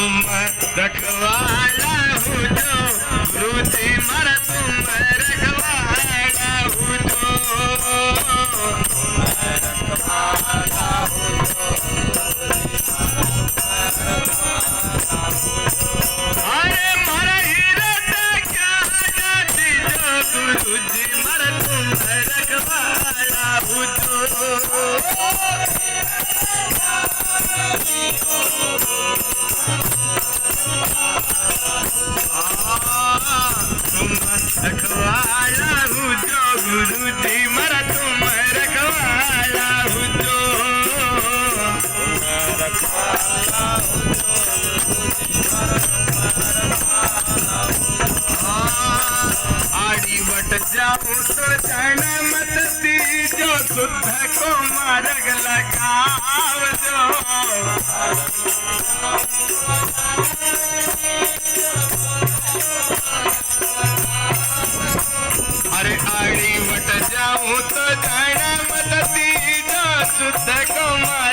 तुम रखवाला हूँ जो गुरु जी मारा तुम रखवाला हूँ जो अरे मारा हीरा क्या जाती जो गुरु जी मारा तुम रखवाला हूँ जो रखवाला हूँ जो गुरु जी मरा तुम रखवाला हूँ जो आड़ी बट जाऊँ तो जाना मत जो शुद्ध को मार्ग लगाव जो अरे आड़ी बट जाऊँ तो जाना मत जो शुद्ध को मार्ग